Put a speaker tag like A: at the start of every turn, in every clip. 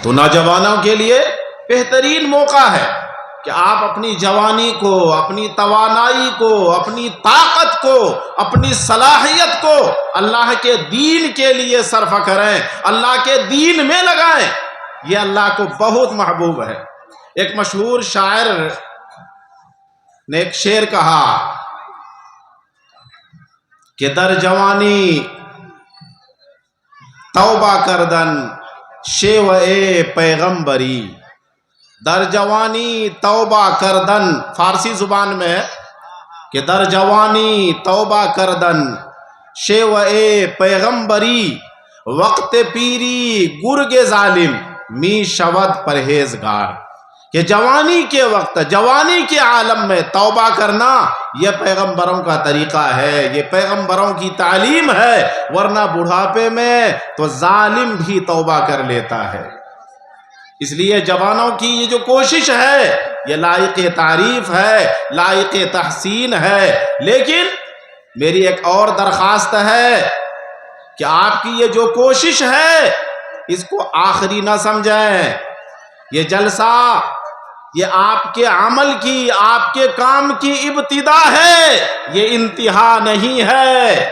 A: تو نوجوانوں کے لیے بہترین موقع ہے کہ آپ اپنی جوانی کو، اپنی توانائی کو، اپنی طاقت کو، اپنی صلاحیت کو اللہ کے دین کے لیے صرف کریں، اللہ کے دین میں لگائیں۔ یہ اللہ کو بہت محبوب ہے۔ ایک مشہور شاعر نے ایک شعر کہا کہ در جوانی توبہ کردن شیوہ پیغمبری، در جوانی توبہ کردن، فارسی زبان میں ہے کہ در جوانی توبہ کردن شیوہ پیغمبری، وقت پیری گرگ ظالم می شود پرہیزگار، کہ جوانی کے وقت، جوانی کے عالم میں توبہ کرنا یہ پیغمبروں کا طریقہ ہے، یہ پیغمبروں کی تعلیم ہے، ورنہ بڑھاپے میں تو ظالم بھی توبہ کر لیتا ہے۔ اس لیے جوانوں کی یہ جو کوشش ہے یہ لائق تعریف ہے، لائق تحسین ہے، لیکن میری ایک اور درخواست ہے کہ آپ کی یہ جو کوشش ہے اس کو آخری نہ سمجھیں۔ یہ جلسہ یہ آپ کے عمل کی، آپ کے کام کی ابتدا ہے، یہ انتہا نہیں ہے۔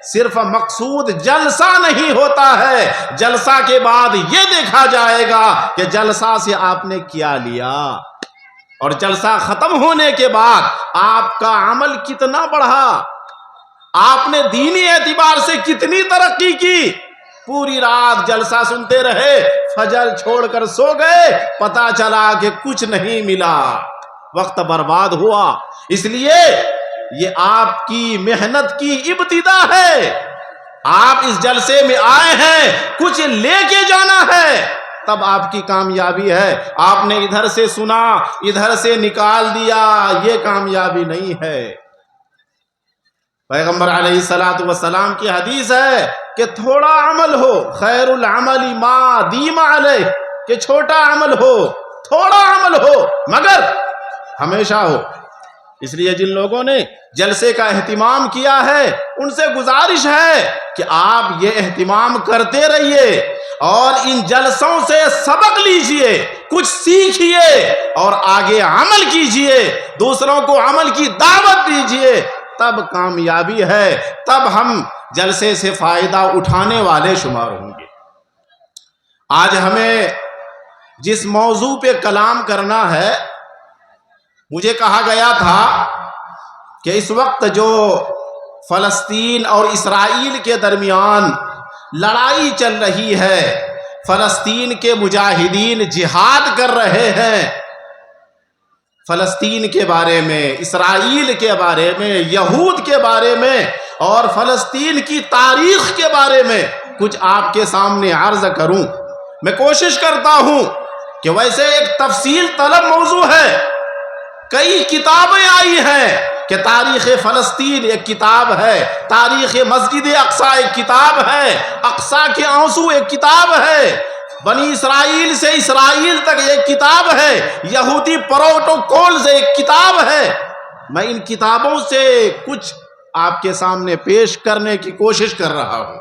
A: صرف مقصود جلسہ نہیں ہوتا ہے، جلسہ کے بعد یہ دیکھا جائے گا کہ جلسہ سے آپ نے کیا لیا، اور جلسہ ختم ہونے کے بعد آپ کا عمل کتنا بڑھا، آپ نے دینی اعتبار سے کتنی ترقی کی۔ پوری رات جلسہ سنتے رہے، فجر چھوڑ کر سو گئے، پتہ چلا کہ کچھ نہیں ملا، وقت برباد ہوا۔ اس لیے یہ آپ کی محنت کی ابتدا ہے، آپ اس جلسے میں آئے ہیں کچھ لے کے جانا ہے، تب آپ کی کامیابی ہے۔ آپ نے ادھر سے سنا ادھر سے نکال دیا، یہ کامیابی نہیں ہے۔ پیغمبر علیہ السلام کی حدیث ہے کہ تھوڑا عمل ہو، خیر العمل ما دیم علیہ، کہ چھوٹا عمل ہو، تھوڑا عمل ہو مگر ہمیشہ ہو۔ اس لیے جن لوگوں نے جلسے کا اہتمام کیا ہے ان سے گزارش ہے کہ آپ یہ اہتمام کرتے رہیے اور ان جلسوں سے سبق لیجئے، کچھ سیکھیے اور آگے عمل کیجئے، دوسروں کو عمل کی دعوت دیجئے، تب کامیابی ہے، تب ہم جلسے سے فائدہ اٹھانے والے شمار ہوں گے۔ آج ہمیں جس موضوع پہ کلام کرنا ہے، مجھے کہا گیا تھا کہ اس وقت جو فلسطین اور اسرائیل کے درمیان لڑائی چل رہی ہے، فلسطین کے مجاہدین جہاد کر رہے ہیں، فلسطین کے بارے میں، اسرائیل کے بارے میں، یہود کے بارے میں اور فلسطین کی تاریخ کے بارے میں کچھ آپ کے سامنے عرض کروں۔ میں کوشش کرتا ہوں کہ ویسے ایک تفصیل طلب موضوع ہے، کئی کتابیں آئی ہیں کہ تاریخ فلسطین ایک کتاب ہے، تاریخ مسجد اقصی ایک کتاب ہے، اقصی کے آنسو ایک کتاب ہے، بنی اسرائیل سے اسرائیل تک ایک کتاب ہے، یہودی پروٹوکول سے ایک کتاب ہے۔ میں ان کتابوں سے کچھ آپ کے سامنے پیش کرنے کی کوشش کر رہا ہوں،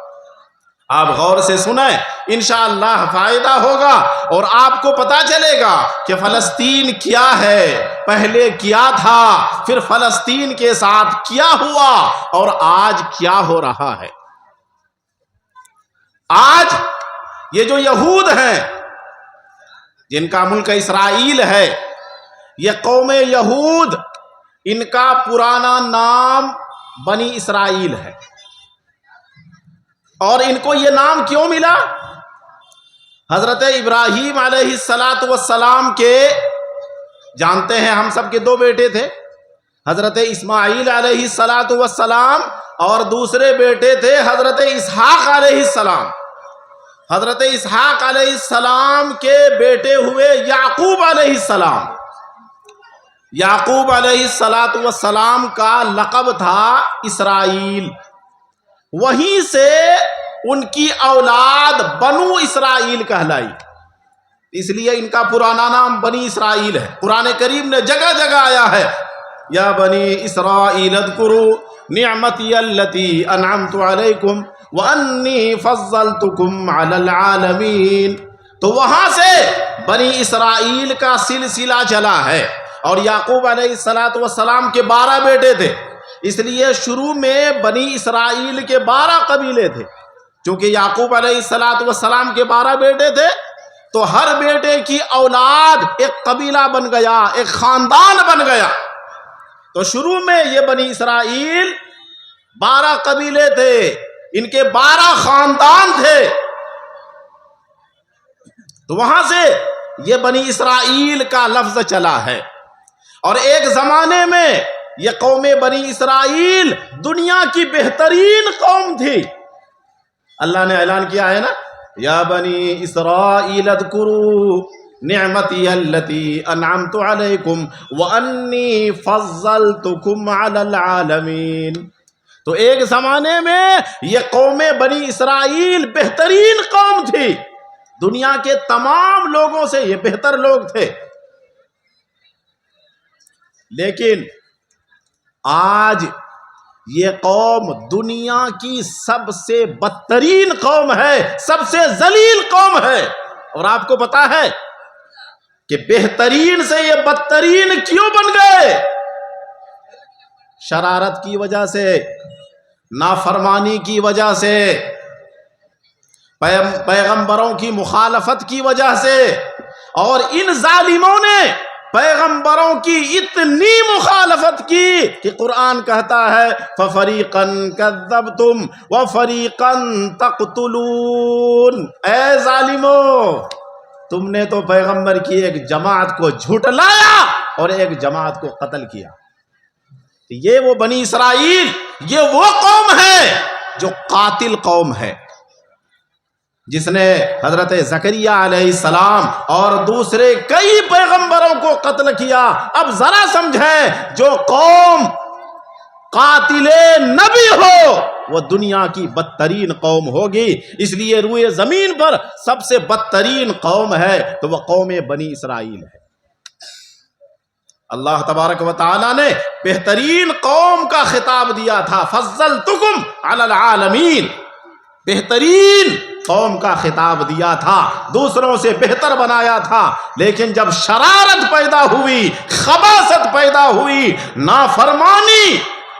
A: آپ غور سے سنیں، انشاءاللہ فائدہ ہوگا اور آپ کو پتا چلے گا کہ فلسطین کیا ہے، پہلے کیا تھا، پھر فلسطین کے ساتھ کیا ہوا اور آج کیا ہو رہا ہے۔ آج یہ جو یہود ہیں جن کا ملک اسرائیل ہے، یہ قوم یہود، ان کا پرانا نام بنی اسرائیل ہے، اور ان کو یہ نام کیوں ملا؟ حضرت ابراہیم علیہ السلام کے، جانتے ہیں ہم سب کے دو بیٹے تھے، حضرت اسماعیل علیہ السلام اور دوسرے بیٹے تھے حضرت اسحاق علیہ السلام۔ حضرت اسحاق علیہ السلام کے بیٹے ہوئے یعقوب علیہ السلام۔ یعقوب علیہ السلام کا لقب تھا اسرائیل، وہیں سے ان کی اولاد بنو اسرائیل کہلائی، اس لیے ان کا پرانا نام بنی اسرائیل ہے۔ قرآن کریم نے جگہ جگہ آیا ہے، یا بنی اسرائیل اذکروا نعمتی التی انعمت علیکم وانی فضلتکم علی العالمین۔ تو وہاں سے بنی اسرائیل کا سلسلہ چلا ہے، اور یعقوب علیہ السلام کے 12 بیٹے تھے، اس لیے شروع میں بنی اسرائیل کے 12 قبیلے تھے۔ چونکہ یعقوب علیہ السلام کے 12 بیٹے تھے تو ہر بیٹے کی اولاد ایک قبیلہ بن گیا، ایک خاندان بن گیا۔ تو شروع میں یہ بنی اسرائیل 12 قبیلے تھے، ان کے 12 خاندان تھے، تو وہاں سے یہ بنی اسرائیل کا لفظ چلا ہے۔ اور ایک زمانے میں یہ قوم بنی اسرائیل دنیا کی بہترین قوم تھی۔ اللہ نے اعلان کیا ہے نا، یا بنی اسرائیل اذکروا نعمتی التی انعمت علیکم وانی فضلتکم علی العالمین۔ تو ایک زمانے میں یہ قوم بنی اسرائیل بہترین قوم تھی، دنیا کے تمام لوگوں سے یہ بہتر لوگ تھے۔ لیکن آج یہ قوم دنیا کی سب سے بدترین قوم ہے، سب سے ذلیل قوم ہے۔ اور آپ کو پتا ہے کہ بہترین سے یہ بدترین کیوں بن گئے؟ شرارت کی وجہ سے، نافرمانی کی وجہ سے، پیغمبروں کی مخالفت کی وجہ سے۔ اور ان ظالموں نے پیغمبروں کی اتنی مخالفت کی کہ قرآن کہتا ہے فَفَرِيقًا كَذَّبْتُمْ وَفَرِيقًا تَقْتُلُونَ۔ اے ظالمو، تم نے تو پیغمبر کی ایک جماعت کو جھٹلایا اور ایک جماعت کو قتل کیا۔ یہ وہ بنی اسرائیل، یہ وہ قوم ہے جو قاتل قوم ہے، جس نے حضرت زکریا علیہ السلام اور دوسرے کئی پیغمبروں کو قتل کیا۔ اب ذرا سمجھیں، جو قوم قاتل نبی ہو وہ دنیا کی بدترین قوم ہوگی۔ اس لیے روئے زمین پر سب سے بدترین قوم ہے تو وہ قوم بنی اسرائیل ہے۔ اللہ تبارک و تعالی نے بہترین قوم کا خطاب دیا تھا، فضلتکم علی العالمین، بہترین قوم کا خطاب دیا تھا، دوسروں سے بہتر بنایا تھا۔ لیکن جب شرارت پیدا ہوئی، خباثت پیدا ہوئی، نافرمانی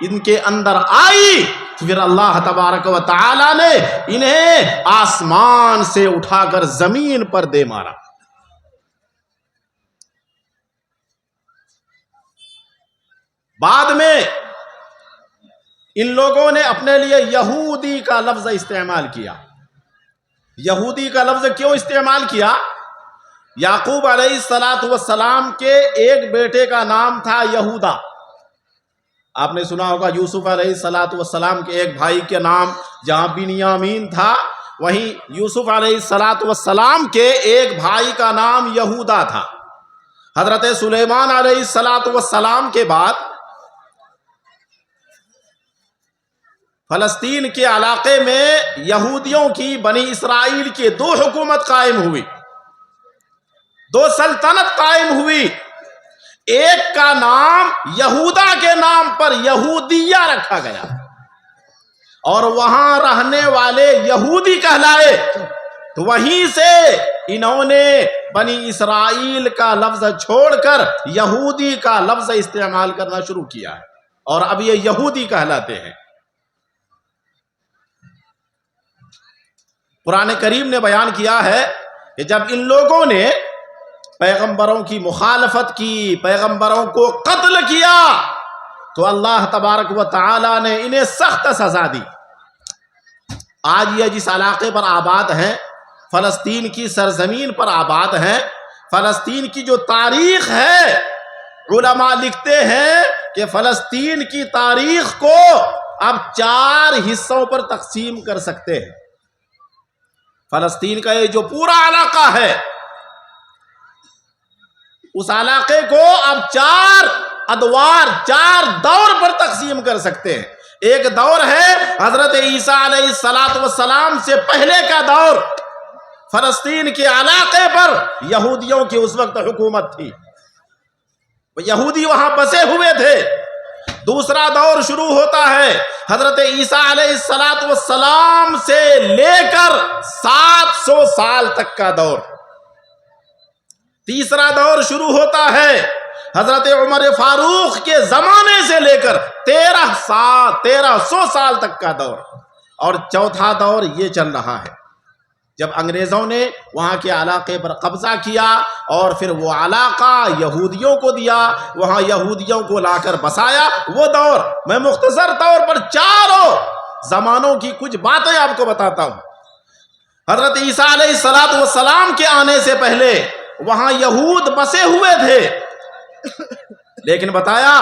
A: ان کے اندر آئی، پھر اللہ تبارک و تعالی نے انہیں آسمان سے اٹھا کر زمین پر دے مارا۔ بعد میں ان لوگوں نے اپنے لیے یہودی کا لفظ استعمال کیا۔ یہودی کا لفظ کیوں استعمال کیا؟ یعقوب علیہ السلام کے ایک بیٹے کا نام تھا یہودا۔ آپ نے سنا ہوگا یوسف علیہ السلام کے ایک بھائی کے نام جہاں بنیامین تھا، وہیں یوسف علیہ السلام کے ایک بھائی کا نام یہودا تھا۔ حضرت سلیمان علیہ السلام کے بعد فلسطین کے علاقے میں یہودیوں کی، بنی اسرائیل کی 2 حکومت قائم ہوئی، 2 سلطنت قائم ہوئی۔ ایک کا نام یہودا کے نام پر یہودیہ رکھا گیا اور وہاں رہنے والے یہودی کہلائے، تو وہیں سے انہوں نے بنی اسرائیل کا لفظ چھوڑ کر یہودی کا لفظ استعمال کرنا شروع کیا ہے، اور اب یہ یہودی کہلاتے ہیں۔ قرآن کریم نے بیان کیا ہے کہ جب ان لوگوں نے پیغمبروں کی مخالفت کی، پیغمبروں کو قتل کیا، تو اللہ تبارک و تعالی نے انہیں سخت سزا دی۔ آج یہ جس علاقے پر آباد ہیں، فلسطین کی سرزمین پر آباد ہیں، فلسطین کی جو تاریخ ہے، علماء لکھتے ہیں کہ فلسطین کی تاریخ کو اب 4 حصوں پر تقسیم کر سکتے ہیں۔ فلسطین کا یہ جو پورا علاقہ ہے، اس علاقے کو اب 4 ادوار، 4 دور پر تقسیم کر سکتے ہیں۔ ایک دور ہے حضرت عیسیٰ علیہ السلام سے پہلے کا دور، فلسطین کے علاقے پر یہودیوں کی اس وقت حکومت تھی، یہودی وہاں بسے ہوئے تھے۔ دوسرا دور شروع ہوتا ہے حضرت عیسیٰ علیہ السلام سے لے کر 700 سال تک کا دور، تیسرا دور شروع ہوتا ہے حضرت عمر فاروق کے زمانے سے لے کر 1300 سال تک کا دور، اور چوتھا دور یہ چل رہا ہے جب انگریزوں نے وہاں کے علاقے پر قبضہ کیا اور پھر وہ علاقہ یہودیوں کو دیا، وہاں یہودیوں کو لا کر بسایا، وہ دور۔ میں مختصر طور پر چاروں زمانوں کی کچھ باتیں آپ کو بتاتا ہوں۔ حضرت عیسیٰ علیہ السلام کے آنے سے پہلے وہاں یہود بسے ہوئے تھے، لیکن بتایا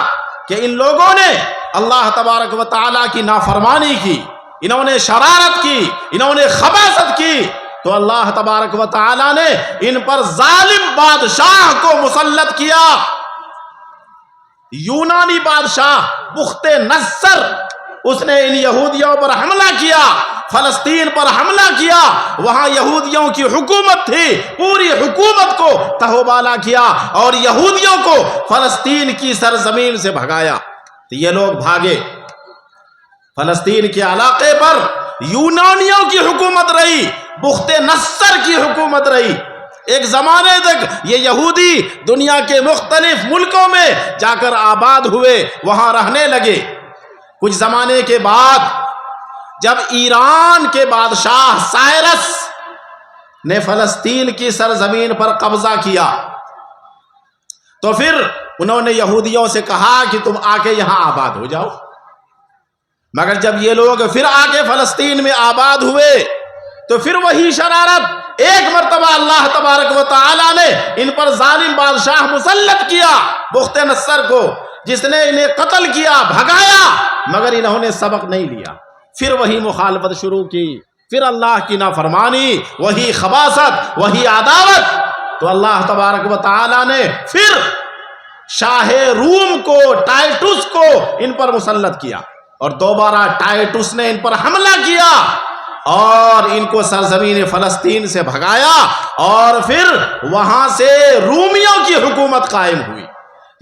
A: کہ ان لوگوں نے اللہ تبارک و تعالیٰ کی نافرمانی کی، انہوں نے شرارت کی، انہوں نے خباثت کی، تو اللہ تبارک و تعالیٰ نے ان پر ظالم بادشاہ کو مسلط کیا۔ یونانی بادشاہ بخت نصر، اس نے ان یہودیوں پر حملہ کیا، فلسطین پر حملہ کیا، وہاں یہودیوں کی حکومت تھی، پوری حکومت کو تہوبالا کیا اور یہودیوں کو فلسطین کی سرزمین سے بھگایا۔ تو یہ لوگ بھاگے، فلسطین کے علاقے پر یونانیوں کی حکومت رہی، بخت نصر کی حکومت رہی۔ ایک زمانے تک یہ یہودی دنیا کے مختلف ملکوں میں جا کر آباد ہوئے، وہاں رہنے لگے۔ کچھ زمانے کے بعد جب ایران کے بادشاہ سائرس نے فلسطین کی سرزمین پر قبضہ کیا تو پھر انہوں نے یہودیوں سے کہا کہ تم آ کے یہاں آباد ہو جاؤ، مگر جب یہ لوگ پھر آ کے فلسطین میں آباد ہوئے تو پھر وہی شرارت ایک مرتبہ اللہ تبارک و تعالیٰ نے ان پر ظالم بادشاہ مسلط کیا، بخت نصر کو، جس نے انہیں قتل کیا، بھگایا، مگر انہوں نے سبق نہیں لیا، پھر وہی مخالفت شروع کی، پھر اللہ کی نافرمانی، وہی خباثت، وہی عداوت۔ تو اللہ تبارک و تعالیٰ نے پھر شاہ روم کو، ٹائٹس کو ان پر مسلط کیا، اور دوبارہ ٹائٹس نے ان پر حملہ کیا اور ان کو سرزمین فلسطین سے بھگایا، اور پھر وہاں سے رومیوں کی حکومت قائم ہوئی۔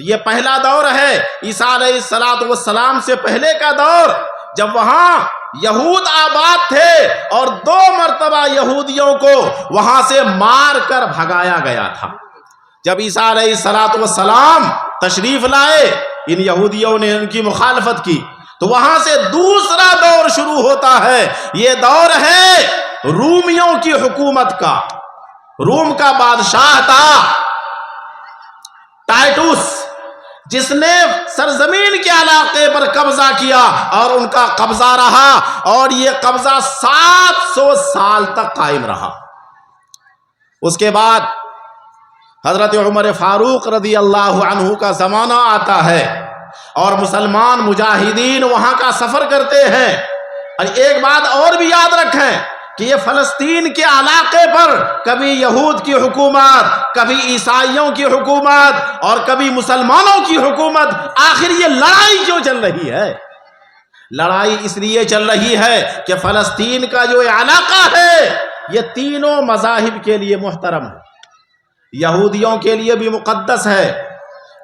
A: یہ پہلا دور ہے عیسیٰ علیہ السلام سے پہلے کا دور، جب وہاں یہود آباد تھے اور 2 مرتبہ یہودیوں کو وہاں سے مار کر بھگایا گیا تھا۔ جب عیسیٰ علیہ السلام تشریف لائے، ان یہودیوں نے ان کی مخالفت کی، تو وہاں سے دوسرا دور شروع ہوتا ہے۔ یہ دور ہے رومیوں کی حکومت کا۔ روم کا بادشاہ تھا ٹائٹس، جس نے سرزمین کے علاقے پر قبضہ کیا اور ان کا قبضہ رہا، اور یہ قبضہ 700 سال تک قائم رہا۔ اس کے بعد حضرت عمر فاروق رضی اللہ عنہ کا زمانہ آتا ہے اور مسلمان مجاہدین وہاں کا سفر کرتے ہیں۔ اور ایک بات اور بھی یاد رکھیں کہ یہ فلسطین کے علاقے پر کبھی یہود کی حکومت، کبھی عیسائیوں کی حکومت اور کبھی مسلمانوں کی حکومت، آخر یہ لڑائی کیوں چل رہی ہے؟ لڑائی اس لیے چل رہی ہے کہ فلسطین کا جو علاقہ ہے یہ تینوں مذاہب کے لیے محترم ہے، یہودیوں کے لیے بھی مقدس ہے،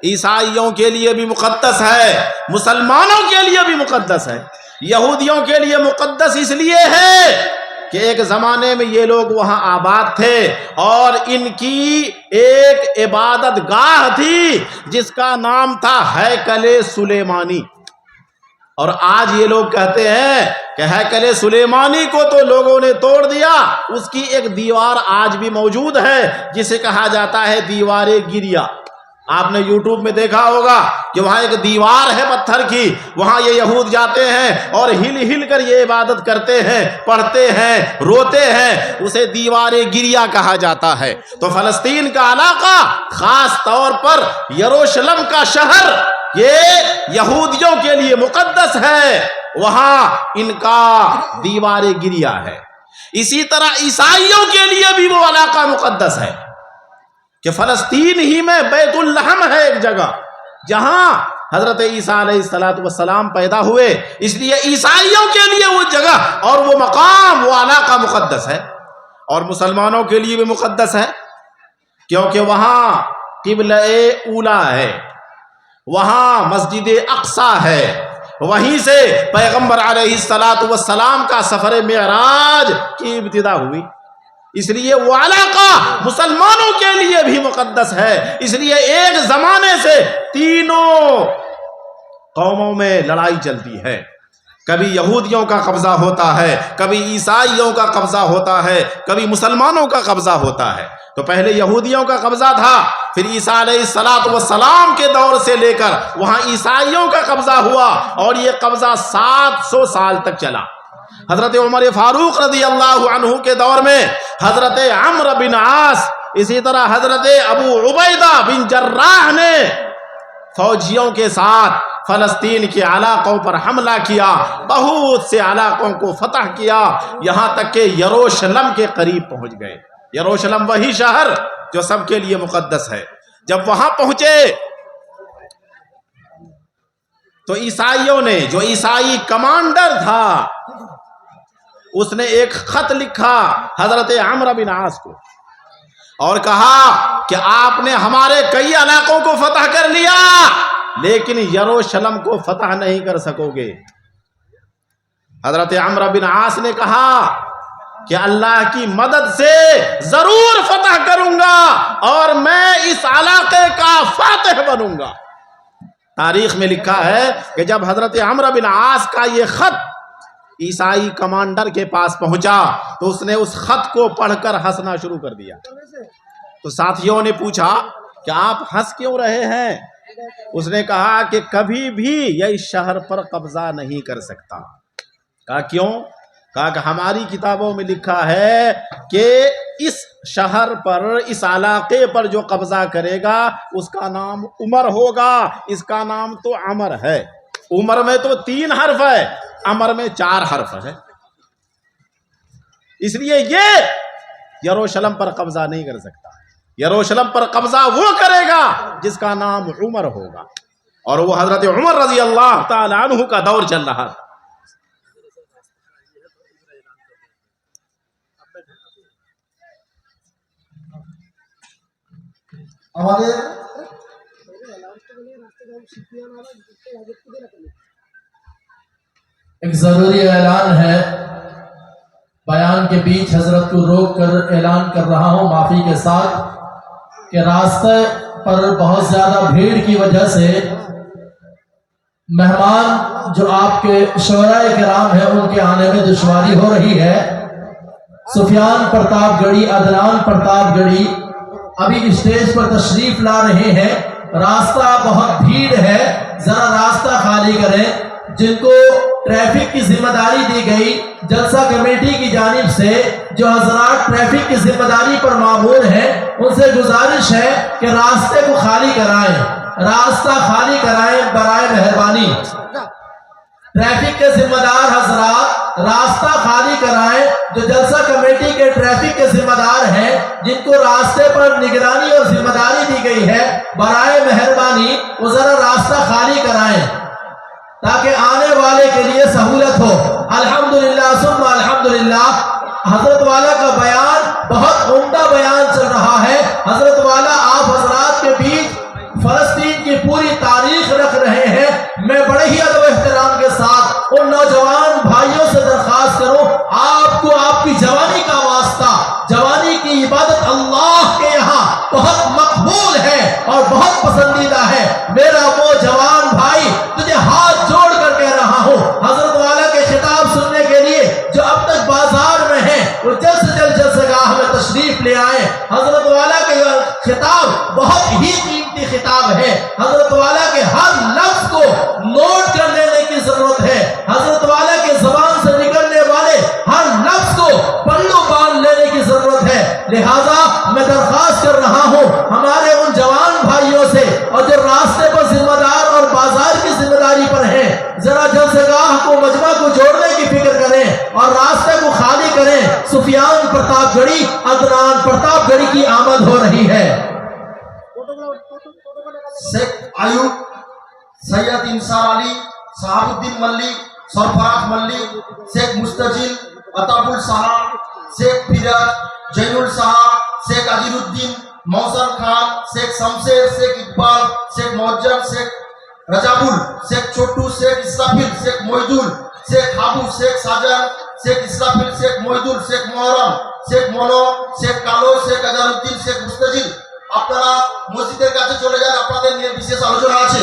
A: عیسائیوں کے لیے بھی مقدس ہے، مسلمانوں کے لیے بھی مقدس ہے۔ یہودیوں کے لیے مقدس اس لیے ہے کہ ایک زمانے میں یہ لوگ وہاں آباد تھے اور ان کی ایک عبادت گاہ تھی جس کا نام تھا ہیکل سلیمانی، اور آج یہ لوگ کہتے ہیں کہ ہیکل سلیمانی کو تو لوگوں نے توڑ دیا، اس کی ایک دیوار آج بھی موجود ہے جسے کہا جاتا ہے دیوار گریا۔ آپ نے یوٹیوب میں دیکھا ہوگا کہ وہاں ایک دیوار ہے پتھر کی، وہاں یہ یہود جاتے ہیں اور ہل ہل کر یہ عبادت کرتے ہیں، پڑھتے ہیں، روتے ہیں، اسے دیوار گریا کہا جاتا ہے۔ تو فلسطین کا علاقہ، خاص طور پر یروشلم کا شہر، یہ یہودیوں کے لیے مقدس ہے، وہاں ان کا دیوار گریا ہے۔ اسی طرح عیسائیوں کے لیے بھی وہ علاقہ مقدس ہے کہ فلسطین ہی میں بیت الحم ہے، ایک جگہ جہاں حضرت عیسیٰ علیہ السلام پیدا ہوئے، اس لیے عیسائیوں کے لیے وہ جگہ اور وہ مقام، وہ علاقہ مقدس ہے، اور مسلمانوں کے لیے بھی مقدس ہے کیونکہ وہاں قبلہ اولا ہے، وہاں مسجد اقصی ہے، وہیں سے پیغمبر علیہ السلام کا سفر معراج کی ابتدا ہوئی۔ اس لیے وہ علاقہ مسلمانوں کے لیے بھی مقدس ہے. اس لیے ایک زمانے سے تینوں قوموں میں لڑائی چلتی ہے. کبھی یہودیوں کا قبضہ ہوتا ہے، کبھی عیسائیوں کا قبضہ ہوتا ہے، کبھی مسلمانوں کا قبضہ ہوتا ہے. تو پہلے یہودیوں کا قبضہ تھا، پھر عیسیٰ علیہ السلام کے دور سے لے کر وہاں عیسائیوں کا قبضہ ہوا، اور یہ قبضہ 700 سال تک چلا. حضرت عمر فاروق رضی اللہ عنہ کے دور میں حضرت عمرو بن عاص، اسی طرح حضرت ابو عبیدہ بن جراح نے فوجیوں کے ساتھ فلسطین کے علاقوں پر حملہ کیا، بہت سے علاقوں کو فتح کیا، یہاں تک کہ یروشلم کے قریب پہنچ گئے. یروشلم وہی شہر جو سب کے لیے مقدس ہے. جب وہاں پہنچے تو عیسائیوں نے، جو عیسائی کمانڈر تھا، اس نے ایک خط لکھا حضرت عمرو بن عاص کو اور کہا کہ آپ نے ہمارے کئی علاقوں کو فتح کر لیا لیکن یروشلم کو فتح نہیں کر سکو گے. حضرت عمرو بن عاص نے کہا کہ اللہ کی مدد سے ضرور فتح کروں گا اور میں اس علاقے کا فاتح بنوں گا. تاریخ میں لکھا ہے کہ جب حضرت عمرو بن عاص کا یہ خط عیسائی کمانڈر کے پاس پہنچا تو اس نے اس خط کو پڑھ کر ہنسنا شروع کر دیا. تو ساتھیوں نے پوچھا کہ آپ ہنس کیوں رہے ہیں؟ اس نے کہا کہ کبھی بھی یہ اس شہر پر قبضہ نہیں کر سکتا. کہا کیوں؟ کہا کہ ہماری کتابوں میں لکھا ہے کہ اس شہر پر، اس علاقے پر جو قبضہ کرے گا اس کا نام عمر ہوگا. اس کا نام تو عمر ہے. عمر میں تو 3 حرف ہے، عمر میں 4 حرف ہے. اس لیے یہ یروشلم پر قبضہ نہیں کر سکتا. یروشلم پر قبضہ وہ کرے گا جس کا نام عمر ہوگا. اور وہ حضرت عمر رضی اللہ تعالی عنہ کا دور چل رہا تھا.
B: আমাদের ایک ضروری اعلان ہے. بیان کے بیچ حضرت کو روک کر اعلان کر رہا ہوں معافی کے ساتھ کہ راستے پر بہت زیادہ بھیڑ کی وجہ سے مہمان جو آپ کے شعراء کرام ہیں ان کے آنے میں دشواری ہو رہی ہے. سفیان پرتاپ گڑھی، عدنان پرتاپ گڑھی ابھی اسٹیج پر تشریف لا رہے ہیں. راستہ بہت بھیڑ ہے، ذرا راستہ خالی کریں. جن کو ٹریفک کی ذمہ داری دی گئی جلسہ کمیٹی کی جانب سے، جو حضرات ٹریفک کی ذمہ داری پر مامور ہیں، ان سے گزارش ہے کہ راستے کو خالی کرائیں، راستہ خالی کرائیں برائے مہربانی. ٹریفک کے ذمہ دار حضرات راستہ خالی کرائیں. جو جلسہ کمیٹی کے ٹریفک کے ذمہ دار ہیں، جن کو راستے پر نگرانی اور ذمہ داری دی گئی ہے، برائے مہربانی وہ ذرا راستہ خالی کرائیں تاکہ آنے والے کے لیے سہولت ہو. الحمدللہ ثم الحمدللہ. حضرت والا کا بیان بہت عمدہ بیان چل رہا ہے. حضرت والا آپ حضرات کے بیچ فلسطین کی پوری تاریخ رکھ رہے ہیں. میں بڑے ہی ادب و احترام کے ساتھ ان نوجوان بھائیوں سے درخواست کروں، آپ کو آپ کی جوانی کا واسطہ، جوانی کی عبادت اللہ کے یہاں بہت مقبول ہے اور بہت پسندیدہ ہے. میرا وہ جوان بھائی تجھے ہاتھ جوڑ کر کہہ رہا ہوں، حضرت والا کے خطاب سننے کے لیے جو اب تک بازار میں ہیں وہ جلد سے جلد جلسگاہ میں تشریف لے آئیں. حضرت والا کے خطاب بہت ہی قیمتی خطاب ہے. حضرت والا کے ہر لفظ کو نوٹ کر لینے کی ضرورت ہے. حضرت والا کے زبان سے نکلنے والے ہر لفظ کو پلو باندھ لینے کی ضرورت ہے. لہذا میں درخواست کر رہا ہوں ہمارے ان جوان بھائیوں سے اور جو راستے پر ذمہ دار اور بازار کی ذمہ داری پر ہیں، ذرا جلسگاہ کو، مجمع کو جوڑنے کی فکر کریں اور راستے کو خالی کریں. سفیان پرتاپ گڑھی، عدنان پرتاپ گڑھی کی آمد ہو رہی ہے.
C: شیخ ایوب، سید انصار علی، صحاب الدین ملک، سرفراز ملک، شیخ مستجل، عطاب الصحاب، شیخ فیرج، جین الصحاب، شیخ عزیز الدین، محسن خان، شیخ شمشیر، شیخ اقبال، شیخ موجن، شیخ رجابل، شیخ چھوٹو، شیخ اسرافیل، شیخ موحدول، شیخ حابو، شیخ ساجن، شیخ اسرافیل، شیخ موحدول، شیخ محرم، শেখ মনো, শেখ কালো, শেখ আজারউদ্দিন, শেখ মুস্তাজিল, আপনারা মসজিদের কাছে চলে যান, আপনাদের নিয়ে বিশেষ আলোচনা আছে।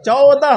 A: 14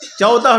A: 14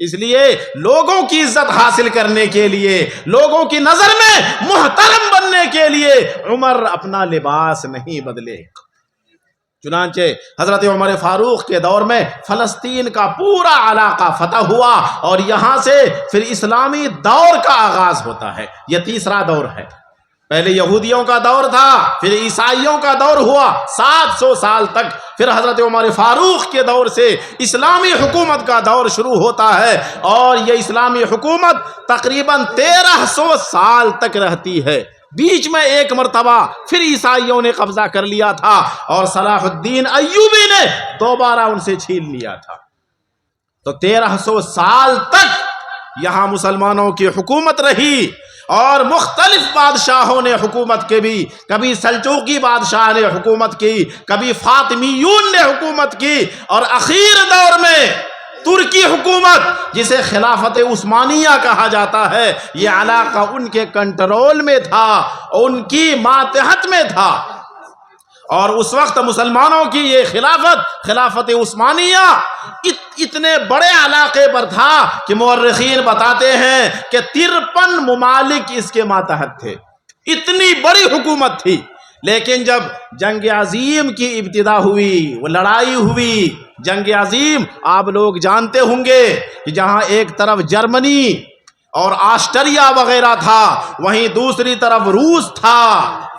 A: اس لیے لوگوں کی عزت حاصل کرنے کے لیے، لوگوں کی نظر میں محترم بننے کے لیے عمر اپنا لباس نہیں بدلے۔ چنانچہ حضرت عمر فاروق کے دور میں فلسطین کا پورا علاقہ فتح ہوا اور یہاں سے پھر اسلامی دور کا آغاز ہوتا ہے۔ یہ تیسرا دور ہے۔ پہلے یہودیوں کا دور تھا، پھر عیسائیوں کا دور ہوا 700 سال تک، پھر حضرت عمر فاروق کے دور سے اسلامی حکومت کا دور شروع ہوتا ہے اور یہ اسلامی حکومت تقریباً 1300 سال تک رہتی ہے۔ بیچ میں ایک مرتبہ پھر عیسائیوں نے قبضہ کر لیا تھا اور صلاح الدین ایوبی نے دوبارہ ان سے چھین لیا تھا۔ تو 1300 سال تک یہاں مسلمانوں کی حکومت رہی اور مختلف بادشاہوں نے حکومت کی بھی، کبھی سلجوقی بادشاہ نے حکومت کی، کبھی فاطمیون نے حکومت کی، اور اخیر دور میں ترکی حکومت جسے خلافت عثمانیہ کہا جاتا ہے، یہ علاقہ ان کے کنٹرول میں تھا، ان کی ماتحت میں تھا۔ اور اس وقت مسلمانوں کی یہ خلافت عثمانیہ اتنے بڑے علاقے پر تھا کہ مورخین بتاتے ہیں کہ 53 ممالک اس کے ماتحت تھے، اتنی بڑی حکومت تھی۔ لیکن جب جنگ عظیم کی ابتدا ہوئی، وہ لڑائی ہوئی، جنگ عظیم آپ لوگ جانتے ہوں گے کہ جہاں ایک طرف جرمنی اور آسٹریا وغیرہ تھا، وہیں دوسری طرف روس تھا،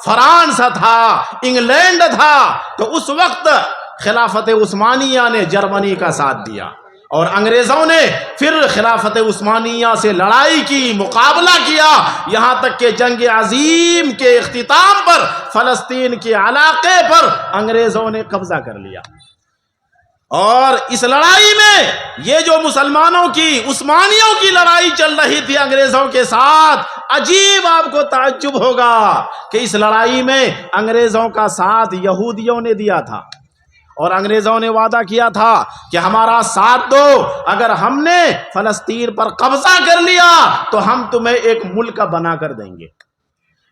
A: فرانس تھا، انگلینڈ تھا، تو اس وقت خلافت عثمانیہ نے جرمنی کا ساتھ دیا اور انگریزوں نے پھر خلافت عثمانیہ سے لڑائی کی، مقابلہ کیا، یہاں تک کہ جنگ عظیم کے اختتام پر فلسطین کے علاقے پر انگریزوں نے قبضہ کر لیا۔ اور اس لڑائی میں یہ جو مسلمانوں کی، عثمانیوں کی لڑائی چل رہی تھی انگریزوں کے ساتھ، عجیب آپ کو تعجب ہوگا کہ اس لڑائی میں انگریزوں کا ساتھ یہودیوں نے دیا تھا اور انگریزوں نے وعدہ کیا تھا کہ ہمارا ساتھ دو، اگر ہم نے فلسطین پر قبضہ کر لیا تو ہم تمہیں ایک ملک بنا کر دیں گے۔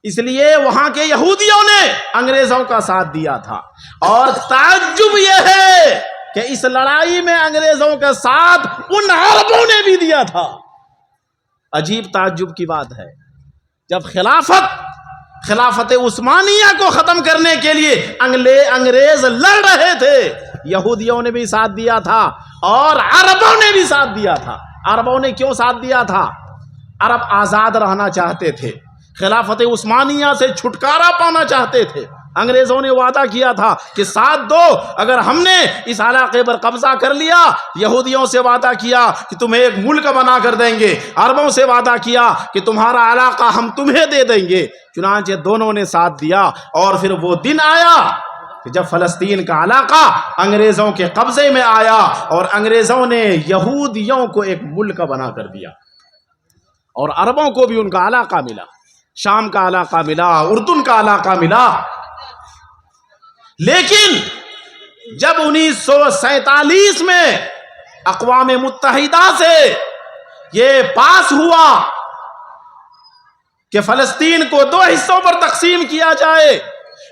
A: اس لیے وہاں کے یہودیوں نے انگریزوں کا ساتھ دیا تھا، اور تعجب یہ ہے کہ اس لڑائی میں انگریزوں کا ساتھ ان عربوں نے بھی دیا تھا۔ عجیب تعجب کی بات ہے، جب خلافت عثمانیہ کو ختم کرنے کے لیے انگریز لڑ رہے تھے، یہودیوں نے بھی ساتھ دیا تھا اور عربوں نے بھی ساتھ دیا تھا۔ عربوں نے کیوں ساتھ دیا تھا؟ عرب آزاد رہنا چاہتے تھے، خلافت عثمانیہ سے چھٹکارا پانا چاہتے تھے۔ انگریزوں نے وعدہ کیا تھا کہ ساتھ دو، اگر ہم نے اس علاقے پر قبضہ کر لیا، یہودیوں سے وعدہ کیا کہ تمہیں ایک ملک بنا کر دیں گے، عربوں سے وعدہ کیا کہ تمہارا علاقہ ہم تمہیں دے دیں گے۔ چنانچہ دونوں نے ساتھ دیا اور پھر وہ دن آیا کہ جب فلسطین کا علاقہ انگریزوں کے قبضے میں آیا اور انگریزوں نے یہودیوں کو ایک ملک بنا کر دیا اور عربوں کو بھی ان کا علاقہ ملا، شام کا علاقہ ملا، اردن کا علاقہ ملا۔ لیکن جب 1947 میں اقوام متحدہ سے یہ پاس ہوا کہ فلسطین کو 2 حصوں پر تقسیم کیا جائے،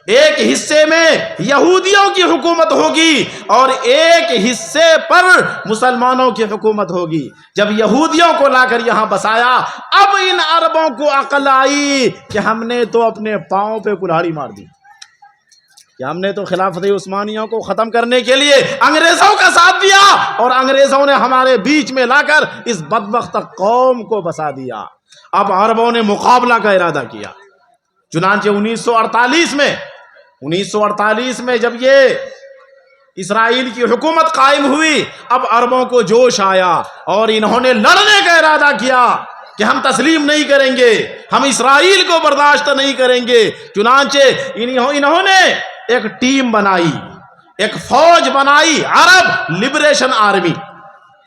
A: ایک حصے میں یہودیوں کی حکومت ہوگی اور ایک حصے پر مسلمانوں کی حکومت ہوگی، جب یہودیوں کو لا کر یہاں بسایا، اب ان عربوں کو عقل آئی کہ ہم نے تو اپنے پاؤں پہ کلہاڑی مار دی، کہ ہم نے تو خلافت عثمانیوں کو ختم کرنے کے لیے انگریزوں کا ساتھ دیا اور انگریزوں نے ہمارے بیچ میں لا کر اس بدبخت قوم کو بسا دیا۔ اب عربوں نے مقابلہ کا ارادہ کیا۔ چنانچہ 1948 میں جب یہ اسرائیل کی حکومت قائم ہوئی، اب عربوں کو جوش آیا اور انہوں نے لڑنے کا ارادہ کیا کہ ہم تسلیم نہیں کریں گے، ہم اسرائیل کو برداشت نہیں کریں گے۔ چنانچہ انہوں نے ایک ٹیم بنائی، ایک فوج بنائی، عرب لبریشن آرمی،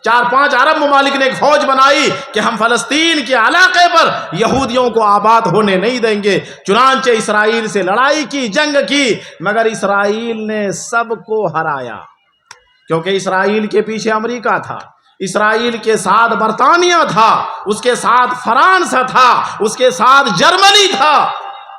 A: 4-5 عرب ممالک نے ایک فوج بنائی کہ ہم فلسطین کے علاقے پر یہودیوں کو آباد ہونے نہیں دیں گے۔ چنانچہ اسرائیل سے لڑائی کی، جنگ کی، مگر اسرائیل نے سب کو ہرایا، کیونکہ اسرائیل کے پیچھے امریکہ تھا، اسرائیل کے ساتھ برطانیہ تھا، اس کے ساتھ فرانس تھا، اس کے ساتھ جرمنی تھا۔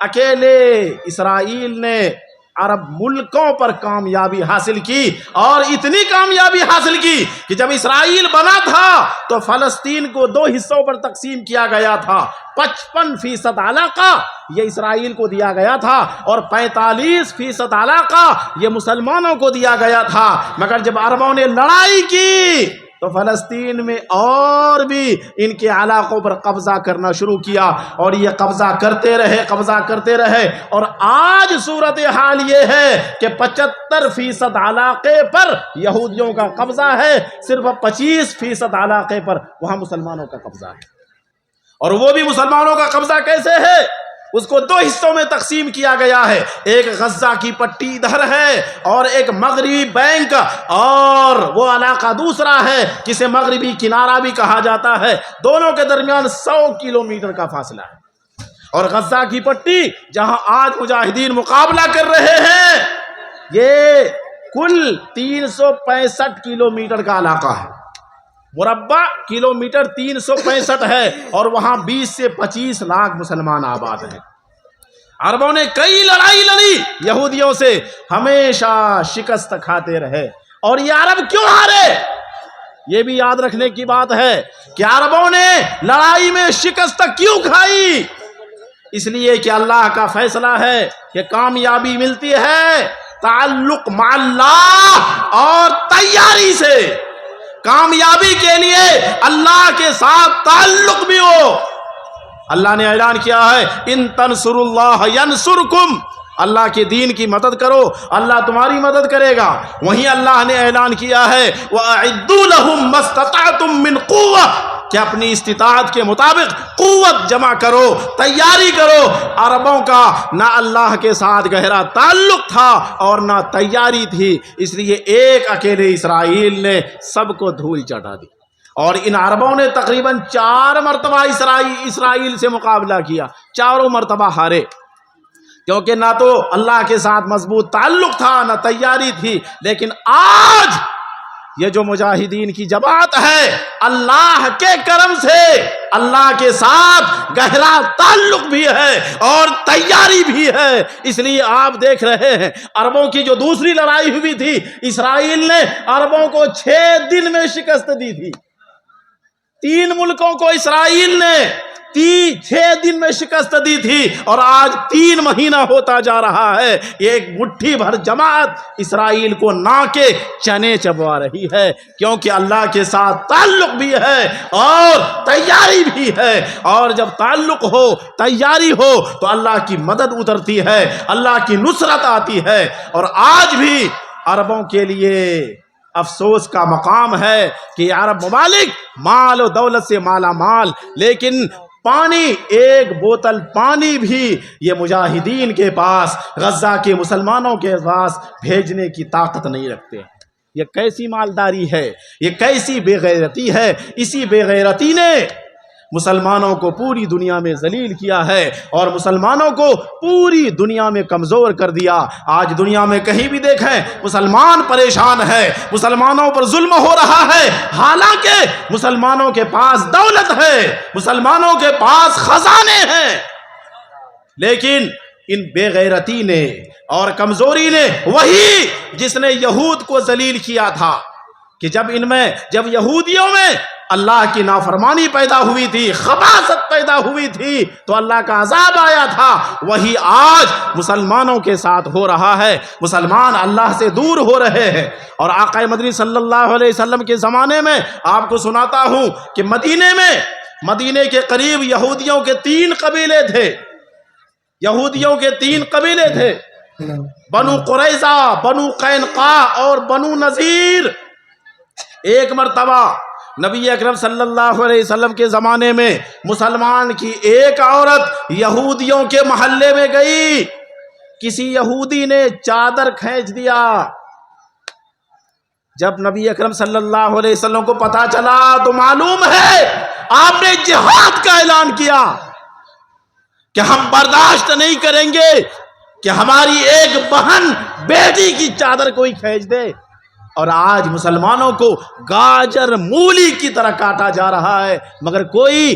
A: اکیلے اسرائیل نے عرب ملکوں پر کامیابی حاصل کی، اور اتنی کامیابی حاصل کی کہ جب اسرائیل بنا تھا تو فلسطین کو 2 حصوں پر تقسیم کیا گیا تھا۔ 55% علاقہ یہ اسرائیل کو دیا گیا تھا اور 45% علاقہ یہ مسلمانوں کو دیا گیا تھا۔ مگر جب عربوں نے لڑائی کی تو فلسطین میں اور بھی ان کے علاقوں پر قبضہ کرنا شروع کیا، اور یہ قبضہ کرتے رہے اور آج صورتحال یہ ہے کہ 75% علاقے پر یہودیوں کا قبضہ ہے، صرف 25% علاقے پر وہاں مسلمانوں کا قبضہ ہے۔ اور وہ بھی مسلمانوں کا قبضہ کیسے ہے؟ اس کو 2 حصوں میں تقسیم کیا گیا ہے، ایک غزہ کی پٹی ادھر ہے اور ایک مغربی بینک، اور وہ علاقہ دوسرا ہے جسے مغربی کنارہ بھی کہا جاتا ہے۔ دونوں کے درمیان 100 کلومیٹر کا فاصلہ ہے، اور غزہ کی پٹی جہاں آج مجاہدین مقابلہ کر رہے ہیں یہ کل 365 کلومیٹر کا علاقہ ہے، مربع کلومیٹر 365 ہے، اور وہاں 20 سے 25 لاکھ مسلمان آباد ہیں۔ عربوں نے کئی لڑائی لڑی یہودیوں سے، ہمیشہ شکست کھاتے رہے، اور یہ عرب کیوں ہارے؟ یہ بھی یاد رکھنے کی بات ہے کہ عربوں نے لڑائی میں شکست کیوں کھائی؟ اس لیے کہ اللہ کا فیصلہ ہے کہ کامیابی ملتی ہے تعلق مع اللہ اور تیاری سے۔ کامیابی کے لیے اللہ کے ساتھ تعلق بھی ہو۔ اللہ نے اعلان کیا ہے ان تنصروا اللہ ینصرکم، اللہ کے دین کی مدد کرو اللہ تمہاری مدد کرے گا۔ وہیں اللہ نے اعلان کیا ہے وَأَعِدُّوا لَهُم مَّا اسْتَطَعْتُم مِّن قُوَّةٍ، کہ اپنی استطاعت کے مطابق قوت جمع کرو، تیاری کرو۔ عربوں کا نہ اللہ کے ساتھ گہرا تعلق تھا اور نہ تیاری تھی، اس لیے ایک اکیلے اسرائیل نے سب کو دھول چٹا دی، اور ان عربوں نے تقریباً 4 مرتبہ اسرائیل سے مقابلہ کیا، 4 مرتبہ ہارے، کیونکہ نہ تو اللہ کے ساتھ مضبوط تعلق تھا نہ تیاری تھی۔ لیکن آج یہ جو مجاہدین کی جماعت ہے، اللہ کے کرم سے اللہ کے ساتھ گہرا تعلق بھی ہے اور تیاری بھی ہے، اس لیے آپ دیکھ رہے ہیں عربوں کی جو دوسری لڑائی ہوئی تھی، اسرائیل نے عربوں کو 6 دن میں شکست دی تھی۔ 3 ملکوں کو اسرائیل نے 6 دن میں شکست دی تھی، اور آج 3 مہینہ ہوتا جا رہا ہے ایک مٹھی بھر جماعت اسرائیل کو نہ کے چنے چبوا رہی ہے، کیونکہ اللہ کے ساتھ تعلق بھی ہے اور تیاری بھی ہے، اور جب تعلق ہو تیاری ہو تو اللہ کی مدد اترتی ہے، اللہ کی نصرت آتی ہے۔ اور آج بھی عربوں کے لیے افسوس کا مقام ہے کہ یہ عرب ممالک مال و دولت سے مالا مال، لیکن پانی، ایک بوتل پانی بھی یہ مجاہدین کے پاس، غزہ کے مسلمانوں کے پاس بھیجنے کی طاقت نہیں رکھتے۔ یہ کیسی مالداری ہے، یہ کیسی بے غیرتی ہے۔ اسی بے غیرتی نے مسلمانوں کو پوری دنیا میں ذلیل کیا ہے اور مسلمانوں کو پوری دنیا میں کمزور کر دیا۔ آج دنیا میں کہیں بھی دیکھیں مسلمان پریشان ہے، مسلمانوں پر ظلم ہو رہا ہے، حالانکہ مسلمانوں کے پاس دولت ہے، مسلمانوں کے پاس خزانے ہیں، لیکن ان بے غیرتی نے اور کمزوری نے، وہی جس نے یہود کو ذلیل کیا تھا کہ جب یہودیوں میں اللہ کی نافرمانی پیدا ہوئی تھی، خباثت پیدا ہوئی تھی تو اللہ کا عذاب آیا تھا، وہی آج مسلمانوں کے ساتھ ہو رہا ہے۔ مسلمان اللہ سے دور ہو رہے ہیں، اور آقا مدنی صلی اللہ علیہ وسلم کے زمانے میں آپ کو سناتا ہوں کہ مدینے کے قریب یہودیوں کے 3 قبیلے تھے، یہودیوں کے 3 قبیلے تھے، بنو قریظہ، بنو قینقاع اور بنو نذیر۔ ایک مرتبہ نبی اکرم صلی اللہ علیہ وسلم کے زمانے میں مسلمان کی ایک عورت یہودیوں کے محلے میں گئی، کسی یہودی نے چادر کھینچ دیا۔ جب نبی اکرم صلی اللہ علیہ وسلم کو پتا چلا تو معلوم ہے آپ نے جہاد کا اعلان کیا کہ ہم برداشت نہیں کریں گے کہ ہماری ایک بہن بیٹی کی چادر کوئی کھینچ دے۔ اور آج مسلمانوں کو گاجر مولی کی طرح کاٹا جا رہا ہے، مگر کوئی